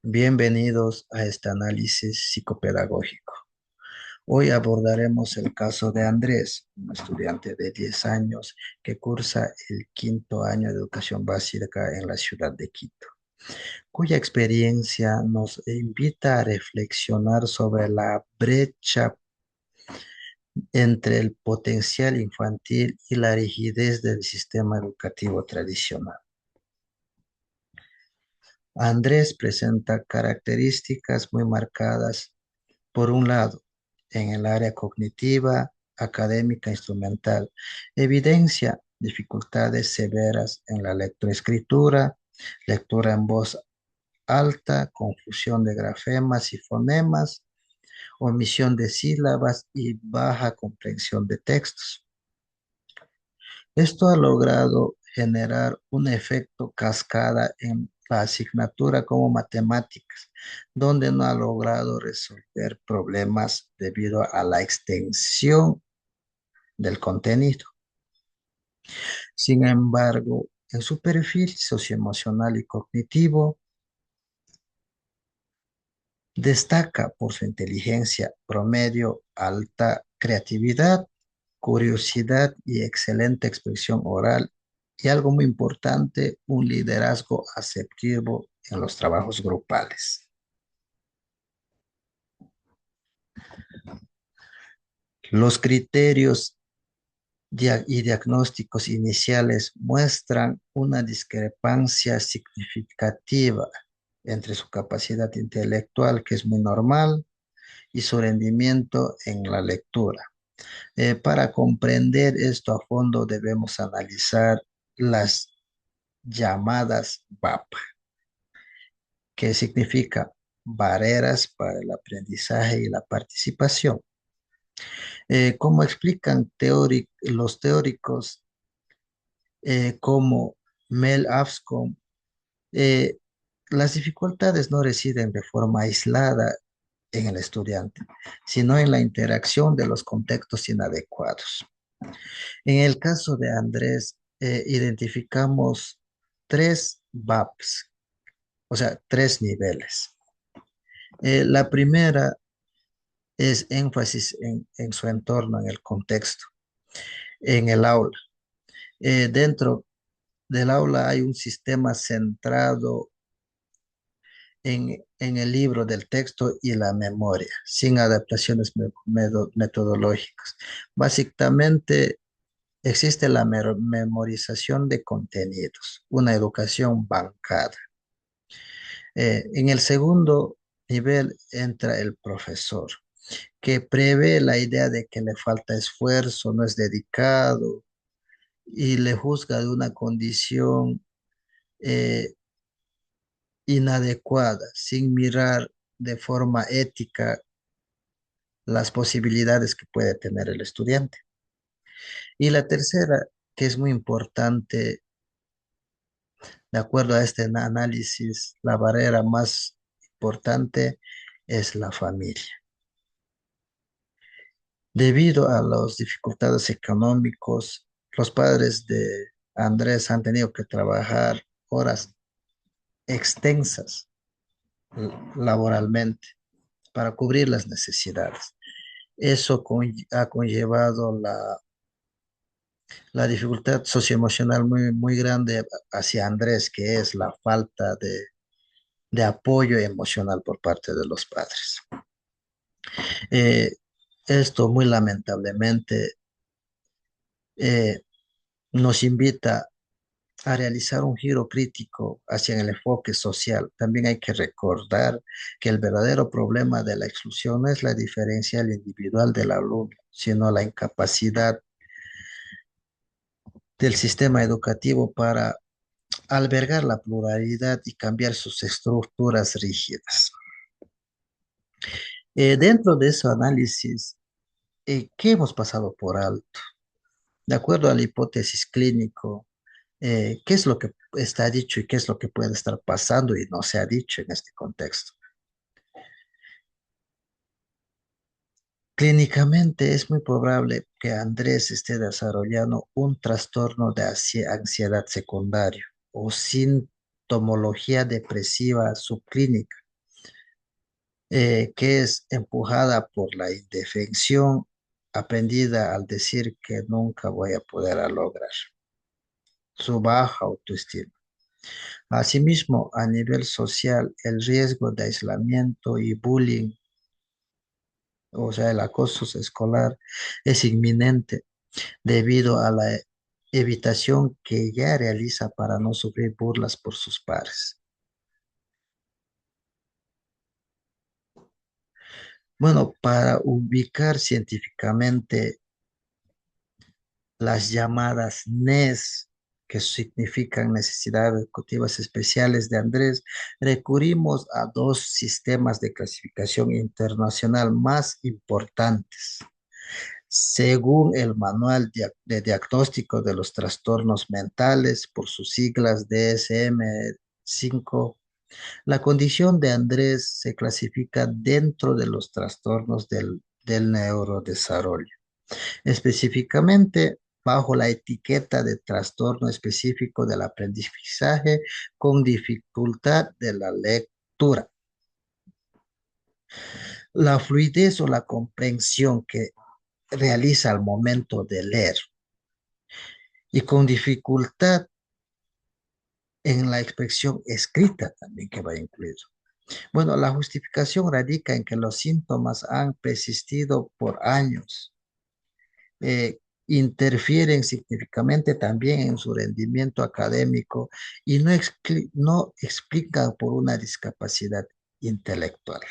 Bienvenidos a este análisis psicopedagógico. Hoy abordaremos el caso de Andrés, un estudiante de 10 años que cursa el quinto año de educación básica en la ciudad de Quito, cuya experiencia nos invita a reflexionar sobre la brecha entre el potencial infantil y la rigidez del sistema educativo tradicional. Andrés presenta características muy marcadas. Por un lado, en el área cognitiva, académica, instrumental, evidencia dificultades severas en la lectoescritura, lectura en voz alta, confusión de grafemas y fonemas, omisión de sílabas y baja comprensión de textos. Esto ha logrado generar un efecto cascada en la asignatura como matemáticas, donde no ha logrado resolver problemas debido a la extensión del contenido. Sin embargo, en su perfil socioemocional y cognitivo, destaca por su inteligencia promedio, alta creatividad, curiosidad y excelente expresión oral, y algo muy importante, un liderazgo asertivo en los trabajos grupales. Los criterios y diagnósticos iniciales muestran una discrepancia significativa entre su capacidad intelectual, que es muy normal, y su rendimiento en la lectura. Para comprender esto a fondo debemos analizar las llamadas BAP, que significa barreras para el aprendizaje y la participación. Como explican los teóricos como Mel Afscom, eh, las dificultades no residen de forma aislada en el estudiante, sino en la interacción de los contextos inadecuados. En el caso de Andrés, identificamos tres VAPs, o sea, tres niveles. La primera es énfasis en su entorno, en el contexto, en el aula. Dentro del aula hay un sistema centrado en el libro del texto y la memoria, sin adaptaciones metodológicas. Básicamente, existe la memorización de contenidos, una educación bancada. En el segundo nivel entra el profesor, que prevé la idea de que le falta esfuerzo, no es dedicado y le juzga de una condición eh, inadecuada, sin mirar de forma ética las posibilidades que puede tener el estudiante. Y la tercera, que es muy importante, de acuerdo a este análisis, la barrera más importante es la familia. Debido a las dificultades económicas, los padres de Andrés han tenido que trabajar horas extensas laboralmente para cubrir las necesidades. Eso ha conllevado la dificultad socioemocional muy grande hacia Andrés, que es la falta de apoyo emocional por parte de los padres. Eh, Esto muy lamentablemente eh, nos invita a realizar un giro crítico hacia el enfoque social. También hay que recordar que el verdadero problema de la exclusión no es la diferencia individual del alumno, sino la incapacidad del sistema educativo para albergar la pluralidad y cambiar sus estructuras rígidas. Dentro de ese análisis, ¿qué hemos pasado por alto? De acuerdo a la hipótesis clínico, ¿qué es lo que está dicho y qué es lo que puede estar pasando y no se ha dicho en este contexto? Clínicamente es muy probable que Andrés esté desarrollando un trastorno de ansiedad secundario o sintomología depresiva subclínica, que es empujada por la indefensión aprendida al decir que nunca voy a poder lograr su baja autoestima. Asimismo, a nivel social, el riesgo de aislamiento y bullying, o sea, el acoso escolar, es inminente debido a la evitación que ya realiza para no sufrir burlas por sus pares. Bueno, para ubicar científicamente las llamadas NES, que significan necesidades educativas especiales de Andrés, recurrimos a dos sistemas de clasificación internacional más importantes. Según el Manual de Diagnóstico de los Trastornos Mentales, por sus siglas DSM-5, la condición de Andrés se clasifica dentro de los trastornos del neurodesarrollo, específicamente bajo la etiqueta de trastorno específico del aprendizaje con dificultad de la lectura. La fluidez o la comprensión que realiza al momento de leer y con dificultad en la expresión escrita también que va incluido. Bueno, la justificación radica en que los síntomas han persistido por años, interfieren significativamente también en su rendimiento académico y no explican por una discapacidad intelectual.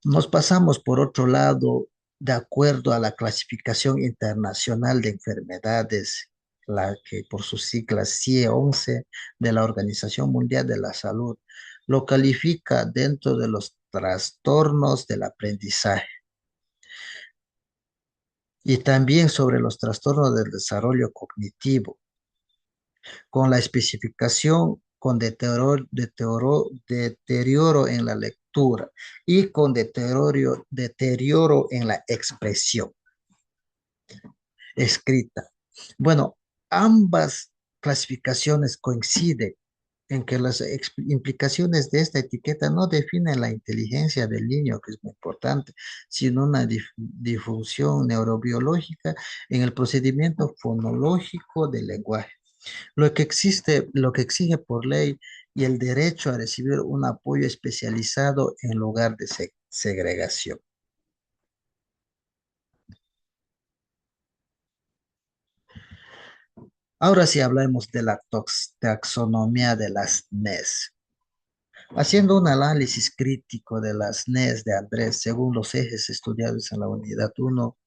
Nos pasamos por otro lado, de acuerdo a la clasificación internacional de enfermedades, la que por sus siglas CIE-11 de la Organización Mundial de la Salud, lo califica dentro de los trastornos del aprendizaje y también sobre los trastornos del desarrollo cognitivo, con la especificación con deterioro en la lectura y con deterioro en la expresión escrita. Bueno, ambas clasificaciones coinciden en que las implicaciones de esta etiqueta no definen la inteligencia del niño, que es muy importante, sino una difusión neurobiológica en el procedimiento fonológico del lenguaje. Lo que exige por ley y el derecho a recibir un apoyo especializado en lugar de segregación. Ahora sí hablemos de la taxonomía de las NES. Haciendo un análisis crítico de las NES de Andrés según los ejes estudiados en la unidad 1,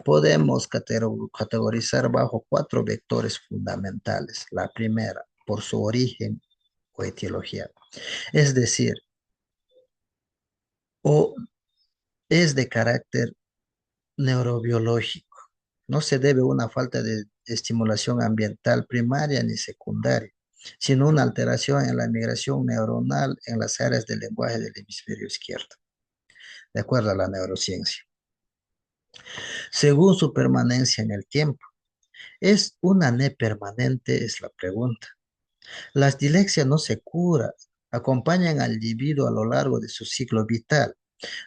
podemos categorizar bajo cuatro vectores fundamentales. La primera, por su origen o etiología, es decir, o es de carácter neurobiológico. No se debe a una falta de estimulación ambiental primaria ni secundaria, sino una alteración en la migración neuronal en las áreas del lenguaje del hemisferio izquierdo, de acuerdo a la neurociencia. Según su permanencia en el tiempo, ¿es una NE permanente? Es la pregunta. Las dilexias no se curan, acompañan al individuo a lo largo de su ciclo vital.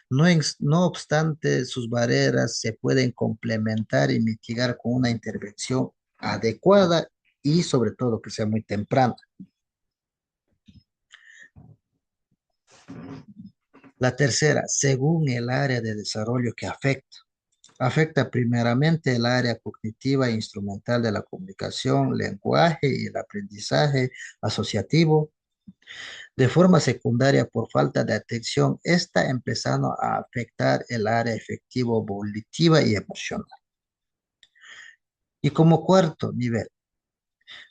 No obstante, sus barreras se pueden complementar y mitigar con una intervención adecuada y sobre todo que sea muy temprana. La tercera, según el área de desarrollo que afecta. Afecta primeramente el área cognitiva e instrumental de la comunicación, lenguaje y el aprendizaje asociativo. De forma secundaria, por falta de atención, está empezando a afectar el área efectivo, volitiva y emocional. Y como cuarto nivel,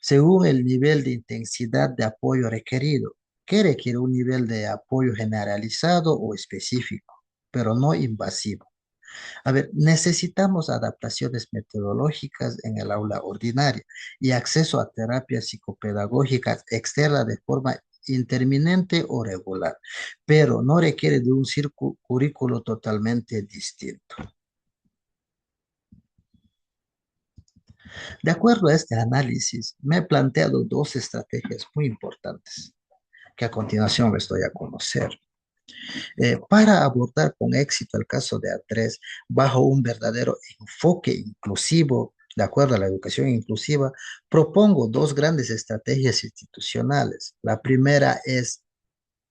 según el nivel de intensidad de apoyo requerido, que requiere un nivel de apoyo generalizado o específico, pero no invasivo. A ver, necesitamos adaptaciones metodológicas en el aula ordinaria y acceso a terapias psicopedagógicas externas de forma interminente o regular, pero no requiere de un currículo totalmente distinto. De acuerdo a este análisis, me he planteado dos estrategias muy importantes que a continuación les doy a conocer. Para abordar con éxito el caso de Andrés bajo un verdadero enfoque inclusivo, de acuerdo a la educación inclusiva, propongo dos grandes estrategias institucionales. La primera es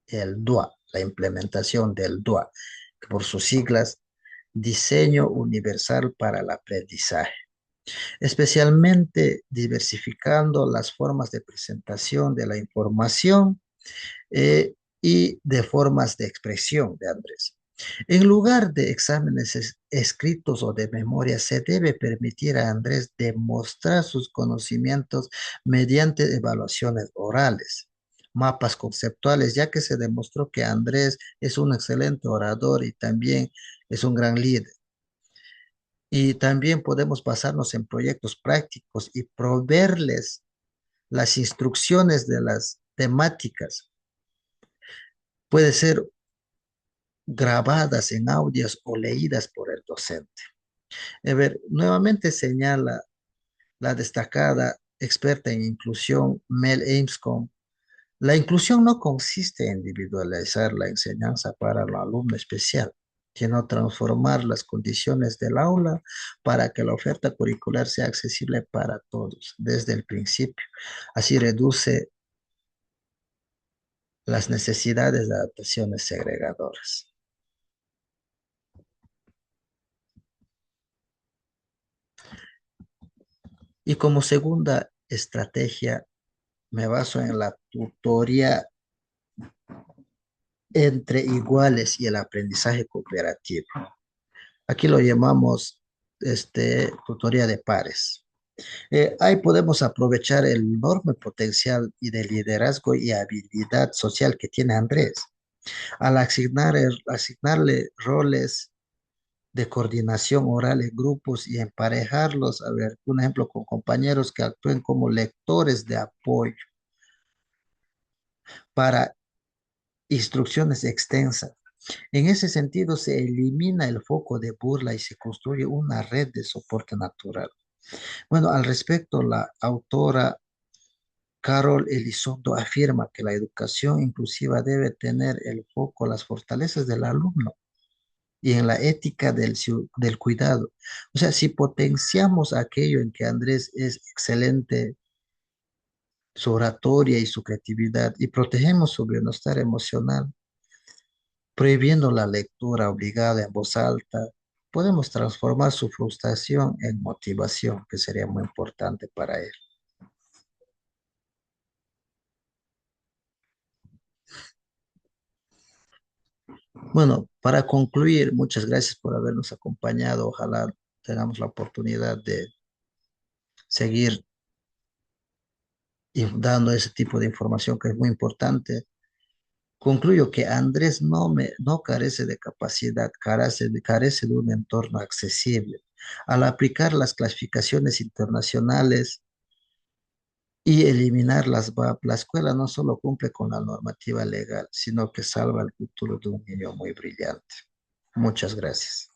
el DUA, la implementación del DUA, por sus siglas, Diseño Universal para el Aprendizaje, especialmente diversificando las formas de presentación de la información y de formas de expresión de Andrés. En lugar de exámenes escritos o de memoria, se debe permitir a Andrés demostrar sus conocimientos mediante evaluaciones orales, mapas conceptuales, ya que se demostró que Andrés es un excelente orador y también es un gran líder. Y también podemos basarnos en proyectos prácticos y proveerles las instrucciones de las temáticas. Puede ser grabadas en audios o leídas por el docente. A ver, nuevamente señala la destacada experta en inclusión Mel Amescombe. La inclusión no consiste en individualizar la enseñanza para el alumno especial, sino transformar las condiciones del aula para que la oferta curricular sea accesible para todos desde el principio. Así reduce las necesidades de adaptaciones segregadoras. Y como segunda estrategia, me baso en la tutoría entre iguales y el aprendizaje cooperativo. Aquí lo llamamos tutoría de pares. Ahí podemos aprovechar el enorme potencial y de liderazgo y habilidad social que tiene Andrés al asignarle roles de coordinación oral en grupos y emparejarlos, a ver, un ejemplo, con compañeros que actúen como lectores de apoyo para instrucciones extensas. En ese sentido, se elimina el foco de burla y se construye una red de soporte natural. Bueno, al respecto, la autora Carol Elizondo afirma que la educación inclusiva debe tener el foco en las fortalezas del alumno y en la ética del cuidado. O sea, si potenciamos aquello en que Andrés es excelente, su oratoria y su creatividad, y protegemos su bienestar emocional, prohibiendo la lectura obligada en voz alta, podemos transformar su frustración en motivación, que sería muy importante para él. Bueno, para concluir, muchas gracias por habernos acompañado. Ojalá tengamos la oportunidad de seguir dando ese tipo de información que es muy importante. Concluyo que Andrés no carece de capacidad, carece de un entorno accesible. Al aplicar las clasificaciones internacionales y eliminar las VAP, la escuela no solo cumple con la normativa legal, sino que salva el futuro de un niño muy brillante. Muchas gracias.